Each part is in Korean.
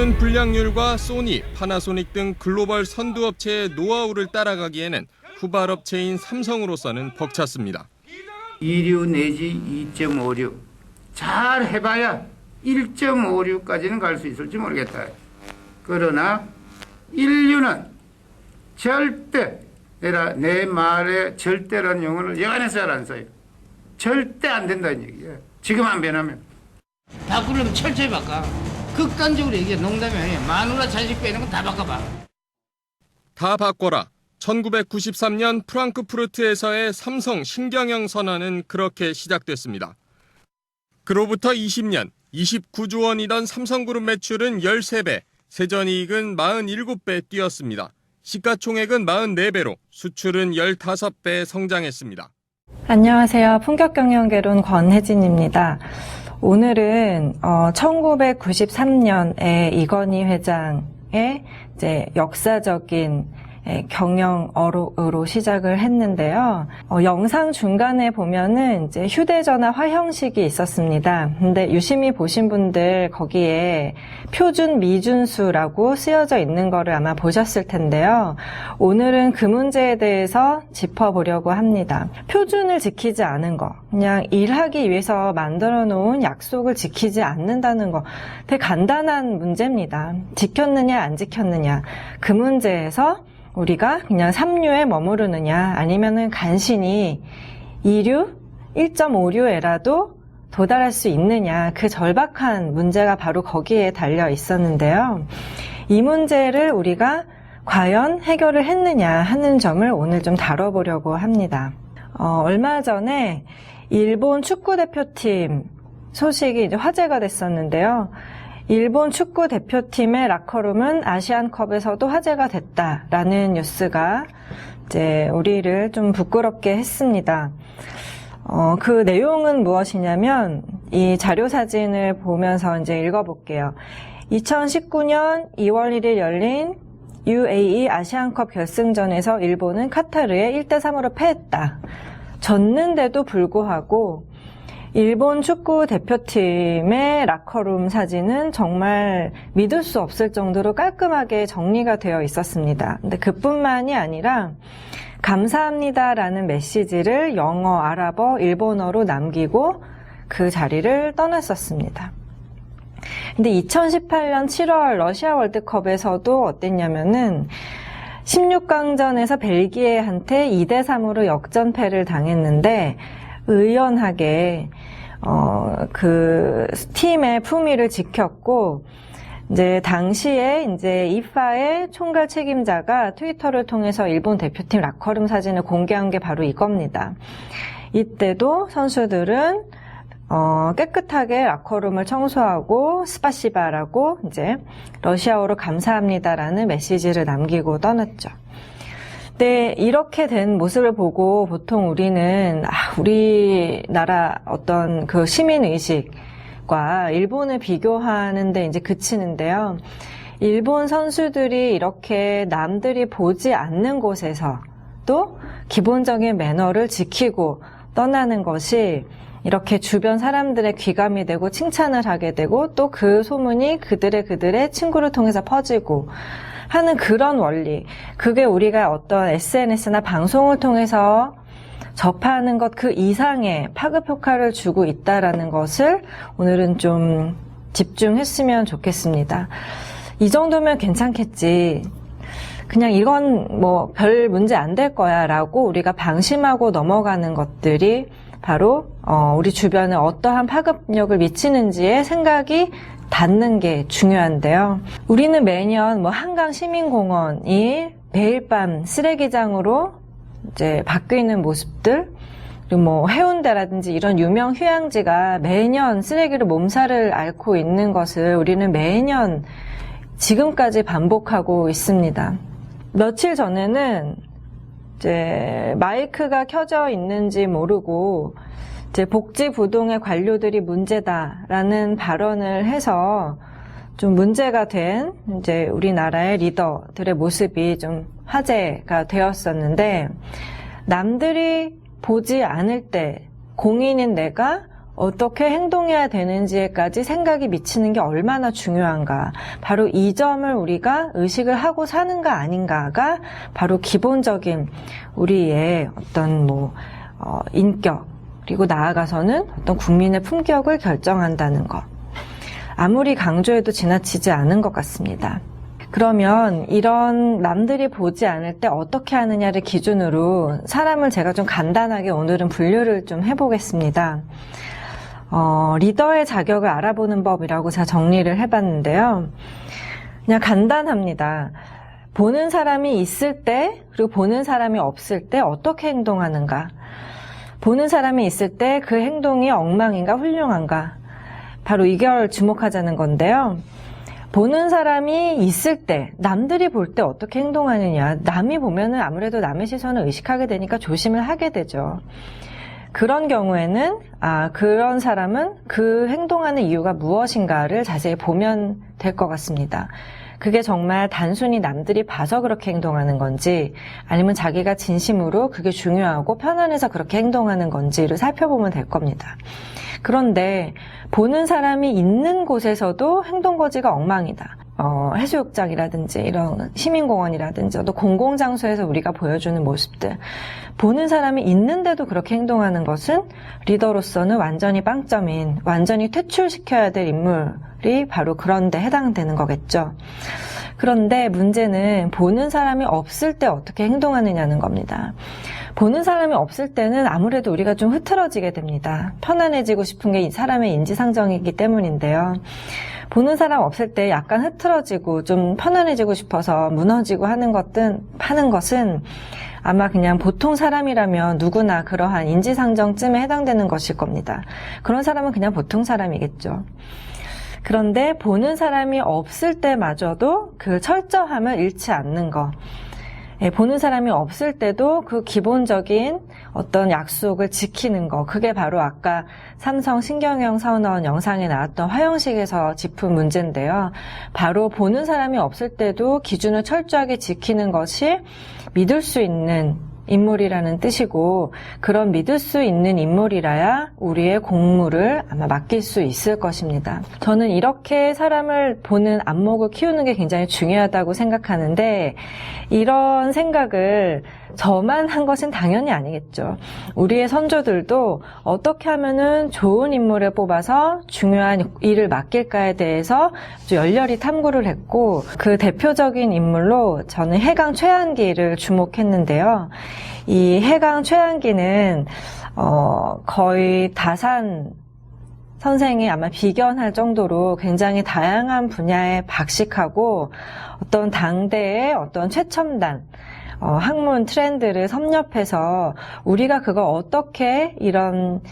오르는 불량률과 소니, 파나소닉 등 글로벌 선두업체의 노하우를 따라가기에는 후발업체인 삼성으로서는 벅찼습니다. 2류 내지 2.56. 잘 해봐야 1.56까지는 갈 수 있을지 모르겠다. 그러나 1류는 절대, 내 말에 절대라는 용어를 여간해서 잘 안 써요. 절대 안 된다는 얘기예요. 지금 안 변하면. 바꾸려면 철저히 바꿔. 극단적으로 얘기해. 농담이 아니에요. 마누라 자식 빼는 건 다 바꿔봐. 다 바꿔라. 1993년 프랑크푸르트에서의 삼성 신경영 선언은 그렇게 시작됐습니다. 그로부터 20년, 29조 원이던 삼성그룹 매출은 13배, 세전이익은 47배 뛰었습니다. 시가총액은 44배로 수출은 15배 성장했습니다. 안녕하세요. 품격경영개론 권혜진입니다. 오늘은 1993년에 이건희 회장의 이제 역사적인 경영으로 시작을 했는데요. 영상 중간에 보면은 이제 휴대전화 화형식이 있었습니다. 근데 유심히 보신 분들 거기에 표준 미준수라고 쓰여져 있는 거를 아마 보셨을 텐데요. 오늘은 그 문제에 대해서 짚어보려고 합니다. 표준을 지키지 않은 거, 그냥 일하기 위해서 만들어 놓은 약속을 지키지 않는다는 거, 되게 간단한 문제입니다. 지켰느냐 안 지켰느냐, 그 문제에서 우리가 그냥 3류에 머무르느냐 아니면은 간신히 2류, 1.5류에라도 도달할 수 있느냐, 그 절박한 문제가 바로 거기에 달려 있었는데요. 이 문제를 우리가 과연 해결을 했느냐 하는 점을 오늘 좀 다뤄보려고 합니다. 얼마 전에 일본 축구대표팀 소식이 이제 화제가 됐었는데요. 일본 축구 대표팀의 라커룸은 아시안컵에서도 화제가 됐다라는 뉴스가 이제 우리를 좀 부끄럽게 했습니다. 그 내용은 무엇이냐면 이 자료 사진을 보면서 이제 읽어볼게요. 2019년 2월 1일 열린 UAE 아시안컵 결승전에서 일본은 카타르에 1대3으로 패했다. 졌는데도 불구하고 일본 축구 대표팀의 라커룸 사진은 정말 믿을 수 없을 정도로 깔끔하게 정리가 되어 있었습니다. 근데 그뿐만이 아니라 감사합니다라는 메시지를 영어, 아랍어, 일본어로 남기고 그 자리를 떠났었습니다. 근데 2018년 7월 러시아 월드컵에서도 어땠냐면은 16강전에서 벨기에한테 2대3으로 역전패를 당했는데 의연하게 그 팀의 품위를 지켰고, 이제 당시에 이제 이파의 총괄 책임자가 트위터를 통해서 일본 대표팀 라커룸 사진을 공개한 게 바로 이겁니다. 이때도 선수들은 깨끗하게 라커룸을 청소하고 스파시바라고 이제 러시아어로 감사합니다라는 메시지를 남기고 떠났죠. 네, 이렇게 된 모습을 보고 보통 우리는 우리나라 어떤 그 시민의식과 일본을 비교하는데 이제 그치는데요. 일본 선수들이 이렇게 남들이 보지 않는 곳에서 또 기본적인 매너를 지키고 떠나는 것이 이렇게 주변 사람들의 귀감이 되고 칭찬을 하게 되고 또 그 소문이 그들의 친구를 통해서 퍼지고 하는 그런 원리, 그게 우리가 어떤 SNS나 방송을 통해서 접하는 것 그 이상의 파급 효과를 주고 있다라는 것을 오늘은 좀 집중했으면 좋겠습니다. 이 정도면 괜찮겠지, 그냥 이건 뭐 별 문제 안 될 거야 라고 우리가 방심하고 넘어가는 것들이 바로 우리 주변에 어떠한 파급력을 미치는지에 생각이 닿는 게 중요한데요. 우리는 매년 뭐 한강 시민공원이 매일 밤 쓰레기장으로 이제 바뀌는 모습들, 그리고 뭐 해운대라든지 이런 유명 휴양지가 매년 쓰레기로 몸살을 앓고 있는 것을 우리는 매년 지금까지 반복하고 있습니다. 며칠 전에는 이제 마이크가 켜져 있는지 모르고 이제 복지부동의 관료들이 문제다라는 발언을 해서 좀 문제가 된 이제 우리나라의 리더들의 모습이 좀 화제가 되었었는데, 남들이 보지 않을 때 공인인 내가 어떻게 행동해야 되는지에까지 생각이 미치는 게 얼마나 중요한가. 바로 이 점을 우리가 의식을 하고 사는가 아닌가가 바로 기본적인 우리의 어떤 인격, 그리고 나아가서는 어떤 국민의 품격을 결정한다는 것. 아무리 강조해도 지나치지 않은 것 같습니다. 그러면 이런 남들이 보지 않을 때 어떻게 하느냐를 기준으로 사람을 제가 좀 간단하게 오늘은 분류를 좀 해보겠습니다. 리더의 자격을 알아보는 법이라고 제가 정리를 해봤는데요. 그냥 간단합니다. 보는 사람이 있을 때, 그리고 보는 사람이 없을 때 어떻게 행동하는가. 보는 사람이 있을 때 그 행동이 엉망인가 훌륭한가. 바로 이걸 주목하자는 건데요. 보는 사람이 있을 때, 남들이 볼 때 어떻게 행동하느냐. 남이 보면은 아무래도 남의 시선을 의식하게 되니까 조심을 하게 되죠. 그런 경우에는 그런 사람은 그 행동하는 이유가 무엇인가를 자세히 보면 될 것 같습니다. 그게 정말 단순히 남들이 봐서 그렇게 행동하는 건지 아니면 자기가 진심으로 그게 중요하고 편안해서 그렇게 행동하는 건지를 살펴보면 될 겁니다. 그런데 보는 사람이 있는 곳에서도 행동거지가 엉망이다. 해수욕장이라든지 이런 시민공원이라든지 또 공공장소에서 우리가 보여주는 모습들, 보는 사람이 있는데도 그렇게 행동하는 것은 리더로서는 완전히 빵점인, 완전히 퇴출시켜야 될 인물이 바로 그런 데 해당되는 거겠죠. 그런데 문제는 보는 사람이 없을 때 어떻게 행동하느냐는 겁니다. 보는 사람이 없을 때는 아무래도 우리가 좀 흐트러지게 됩니다. 편안해지고 싶은 게 이 사람의 인지상정이기 때문인데요. 보는 사람 없을 때 약간 흐트러지고 좀 편안해지고 싶어서 무너지고 하는 것은 아마 그냥 보통 사람이라면 누구나 그러한 인지상정쯤에 해당되는 것일 겁니다. 그런 사람은 그냥 보통 사람이겠죠. 그런데 보는 사람이 없을 때마저도 그 철저함을 잃지 않는 것. 보는 사람이 없을 때도 그 기본적인 어떤 약속을 지키는 거. 그게 바로 아까 삼성 신경영 사원 영상에 나왔던 화형식에서 짚은 문제인데요. 바로 보는 사람이 없을 때도 기준을 철저하게 지키는 것이 믿을 수 있는 인물이라는 뜻이고, 그런 믿을 수 있는 인물이라야 우리의 공무를 아마 맡길 수 있을 것입니다. 저는 이렇게 사람을 보는 안목을 키우는 게 굉장히 중요하다고 생각하는데, 이런 생각을 저만 한 것은 당연히 아니겠죠. 우리의 선조들도 어떻게 하면은 좋은 인물을 뽑아서 중요한 일을 맡길까에 대해서 아주 열렬히 탐구를 했고, 그 대표적인 인물로 저는 해강 최한기를 주목했는데요. 이 해강 최한기는 거의 다산 선생이 아마 비견할 정도로 굉장히 다양한 분야에 박식하고 어떤 당대의 어떤 최첨단 학문 트렌드를 섭렵해서 우리가 그걸 어떻게 이런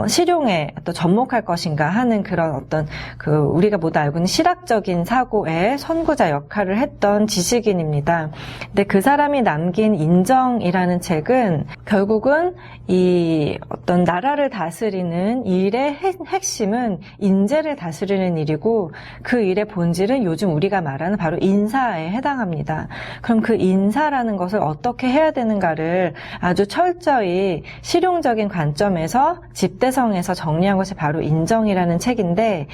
실용에 또 접목할 것인가 하는 그런 어떤 우리가 모두 알고 있는 실학적인 사고의 선구자 역할을 했던 지식인입니다. 근데 그 사람이 남긴 인정이라는 책은 결국은 이 어떤 나라를 다스리는 일의 핵심은 인재를 다스리는 일이고, 그 일의 본질은 요즘 우리가 말하는 바로 인사에 해당합니다. 그럼 그 인사라는 것을 어떻게 해야 되는가를 아주 철저히 실용적인 관점에서 집대성에서 정리한 것이 바로 인정이라는 책인데,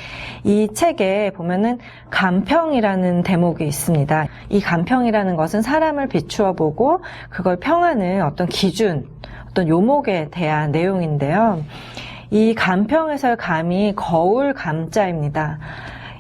이 책에 보면은 간평이라는 대목이 있습니다. 이 간평이라는 것은 사람을 비추어 보고 그걸 평하는 어떤 기준, 어떤 요목에 대한 내용인데요. 이 간평에서의 감이 거울 감자입니다.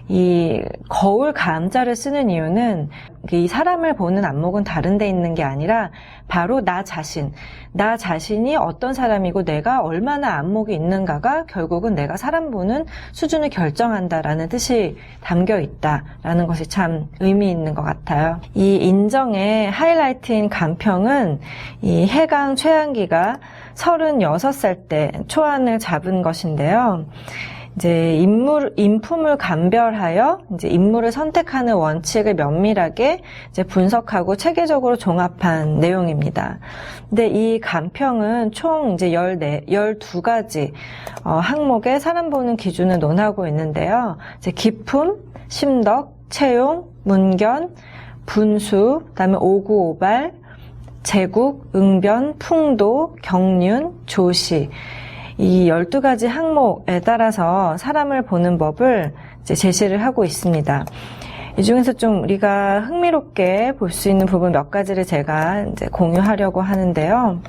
이 거울 감자를 쓰는 이유는 이 사람을 보는 안목은 다른 데 있는 게 아니라 바로 나 자신이 어떤 사람이고 내가 얼마나 안목이 있는가가 결국은 내가 사람 보는 수준을 결정한다라는 뜻이 담겨 있다라는 것이 참 의미 있는 것 같아요. 이 인정의 하이라이트인 간평은 이 해강 최한기가 36살 때 초안을 잡은 것인데요. 이제 인품을 감별하여 이제 인물을 선택하는 원칙을 면밀하게 이제 분석하고 체계적으로 종합한 내용입니다. 근데 이 간평은 총 이제 12가지 항목의 사람 보는 기준을 논하고 있는데요. 이제 기품, 심덕, 채용, 문견, 분수, 그다음에 오구오발, 제국, 응변, 풍도, 경륜, 조시. 이 12가지 항목에 따라서 사람을 보는 법을 이제 제시를 하고 있습니다. 이 중에서 좀 우리가 흥미롭게 볼 수 있는 부분 몇 가지를 제가 이제 공유하려고 하는데요.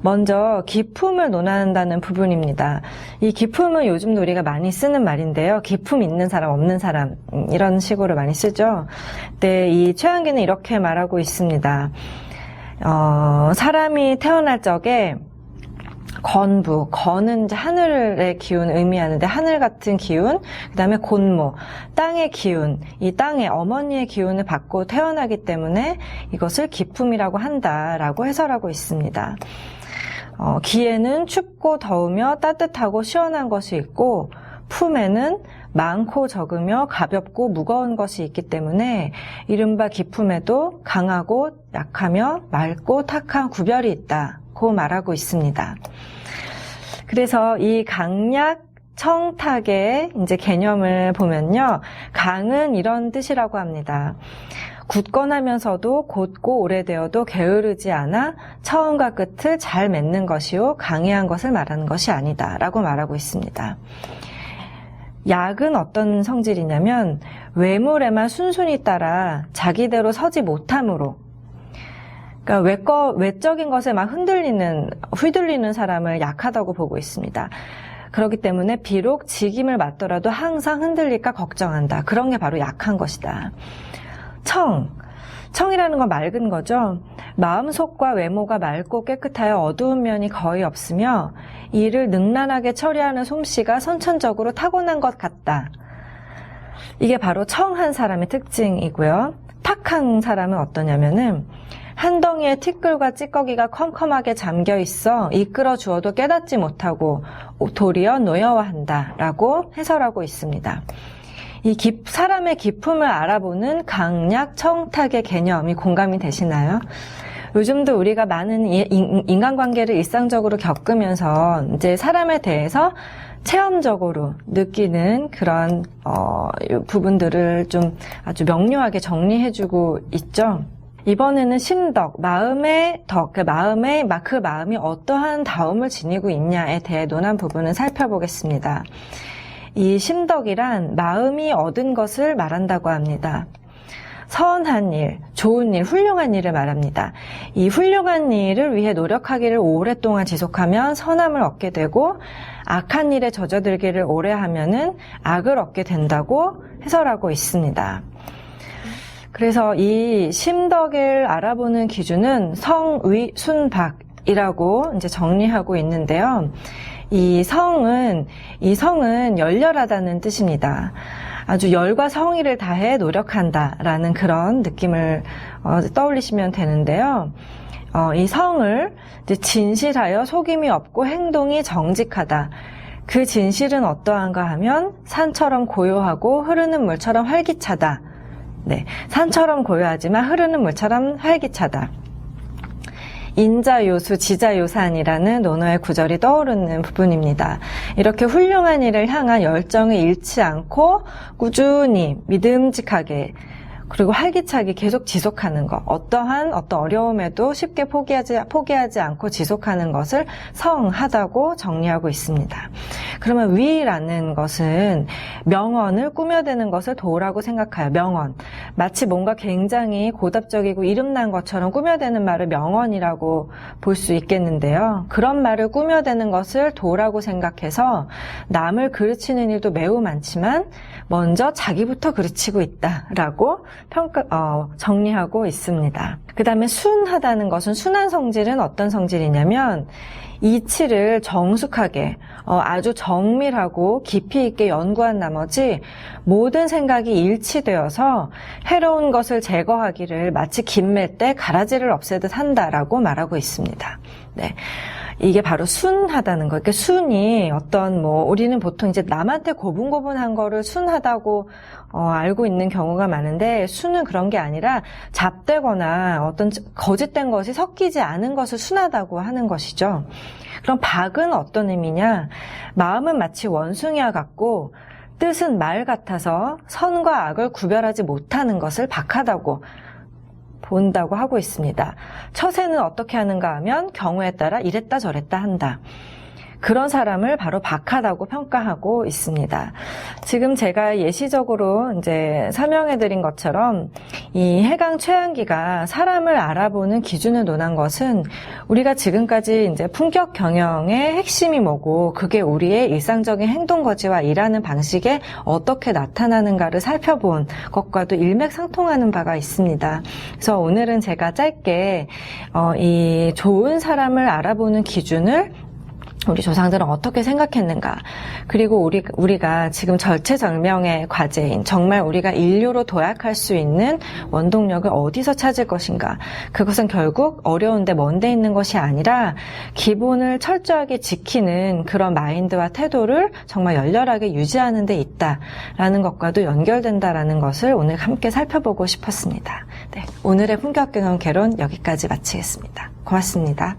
먼저 기품을 논한다는 부분입니다. 이 기품은 요즘도 우리가 많이 쓰는 말인데요. 기품 있는 사람, 없는 사람 이런 식으로 많이 쓰죠. 네, 이 최한기는 이렇게 말하고 있습니다. 사람이 태어날 적에 건부, 건은 이제 하늘의 기운 의미하는데 하늘 같은 기운, 그 다음에 곤무, 땅의 기운, 이 땅의 어머니의 기운을 받고 태어나기 때문에 이것을 기품이라고 한다라고 해설하고 있습니다. 기에는 춥고 더우며 따뜻하고 시원한 것이 있고 품에는 많고 적으며 가볍고 무거운 것이 있기 때문에 이른바 기품에도 강하고 약하며 맑고 탁한 구별이 있다고 말하고 있습니다. 그래서 이 강약 청탁의 이제 개념을 보면요. 강은 이런 뜻이라고 합니다. 굳건하면서도 곧고 오래되어도 게으르지 않아 처음과 끝을 잘 맺는 것이요 강해한 것을 말하는 것이 아니다 라고 말하고 있습니다. 약은 어떤 성질이냐면 외물에만 순순히 따라 자기대로 서지 못함으로, 그러니까 외적인 것에 막 휘둘리는 사람을 약하다고 보고 있습니다. 그렇기 때문에 비록 직임을 맡더라도 항상 흔들릴까 걱정한다. 그런 게 바로 약한 것이다. 청이라는 건 맑은 거죠. 마음속과 외모가 맑고 깨끗하여 어두운 면이 거의 없으며 이를 능란하게 처리하는 솜씨가 선천적으로 타고난 것 같다. 이게 바로 청한 사람의 특징이고요. 탁한 사람은 어떠냐면은 한 덩이의 티끌과 찌꺼기가 컴컴하게 잠겨 있어 이끌어 주어도 깨닫지 못하고 도리어 노여워한다라고 해설하고 있습니다. 사람의 기품을 알아보는 강약 청탁의 개념이 공감이 되시나요? 요즘도 우리가 많은 인간관계를 일상적으로 겪으면서 이제 사람에 대해서 체험적으로 느끼는 그런 부분들을 좀 아주 명료하게 정리해주고 있죠. 이번에는 심덕, 마음의 덕, 그 마음이 어떠한 다움을 지니고 있냐에 대해 논한 부분을 살펴보겠습니다. 이 심덕이란 마음이 얻은 것을 말한다고 합니다. 선한 일, 좋은 일, 훌륭한 일을 말합니다. 이 훌륭한 일을 위해 노력하기를 오랫동안 지속하면 선함을 얻게 되고 악한 일에 젖어들기를 오래 하면은 악을 얻게 된다고 해설하고 있습니다. 그래서 이 심덕을 알아보는 기준은 성의 순박이라고 이제 정리하고 있는데요. 이 성은 열렬하다는 뜻입니다. 아주 열과 성의를 다해 노력한다라는 그런 느낌을 떠올리시면 되는데요. 이 성을 이제 진실하여 속임이 없고 행동이 정직하다. 그 진실은 어떠한가 하면 산처럼 고요하고 흐르는 물처럼 활기차다. 네, 산처럼 고요하지만 흐르는 물처럼 활기차다. 인자요수, 지자요산이라는 논어의 구절이 떠오르는 부분입니다. 이렇게 훌륭한 일을 향한 열정을 잃지 않고 꾸준히 믿음직하게 그리고 활기차게 계속 지속하는 것, 어떤 어려움에도 쉽게 포기하지 않고 지속하는 것을 성하다고 정리하고 있습니다. 그러면 위라는 것은 명언을 꾸며대는 것을 도라고 생각해요. 명언. 마치 뭔가 굉장히 고답적이고 이름난 것처럼 꾸며대는 말을 명언이라고 볼 수 있겠는데요. 그런 말을 꾸며대는 것을 도라고 생각해서 남을 그르치는 일도 매우 많지만 먼저 자기부터 그르치고 있다라고 정리하고 있습니다. 그 다음에 순하다는 것은 순한 성질은 어떤 성질이냐면 이치를 정숙하게 아주 정밀하고 깊이 있게 연구한 나머지 모든 생각이 일치되어서 해로운 것을 제거하기를 마치 김맬 때 가라지를 없애듯 한다라고 말하고 있습니다. 네. 이게 바로 순하다는 거. 그러니까 순이 우리는 보통 이제 남한테 고분고분한 거를 순하다고 알고 있는 경우가 많은데 순은 그런 게 아니라 잡되거나 어떤 거짓된 것이 섞이지 않은 것을 순하다고 하는 것이죠. 그럼 박은 어떤 의미냐? 마음은 마치 원숭이와 같고 뜻은 말 같아서 선과 악을 구별하지 못하는 것을 박하다고 본다고 하고 있습니다. 처세는 어떻게 하는가 하면 경우에 따라 이랬다 저랬다 한다. 그런 사람을 바로 박하다고 평가하고 있습니다. 지금 제가 예시적으로 이제 설명해드린 것처럼 이 해강 최양기가 사람을 알아보는 기준을 논한 것은 우리가 지금까지 이제 품격 경영의 핵심이 뭐고 그게 우리의 일상적인 행동 거지와 일하는 방식에 어떻게 나타나는가를 살펴본 것과도 일맥상통하는 바가 있습니다. 그래서 오늘은 제가 짧게 이 좋은 사람을 알아보는 기준을 우리 조상들은 어떻게 생각했는가, 그리고 우리가 지금 절체절명의 과제인 정말 우리가 인류로 도약할 수 있는 원동력을 어디서 찾을 것인가, 그것은 결국 어려운데 먼데 있는 것이 아니라 기본을 철저하게 지키는 그런 마인드와 태도를 정말 열렬하게 유지하는 데 있다라는 것과도 연결된다라는 것을 오늘 함께 살펴보고 싶었습니다. 네, 오늘의 품격경영 개론 여기까지 마치겠습니다. 고맙습니다.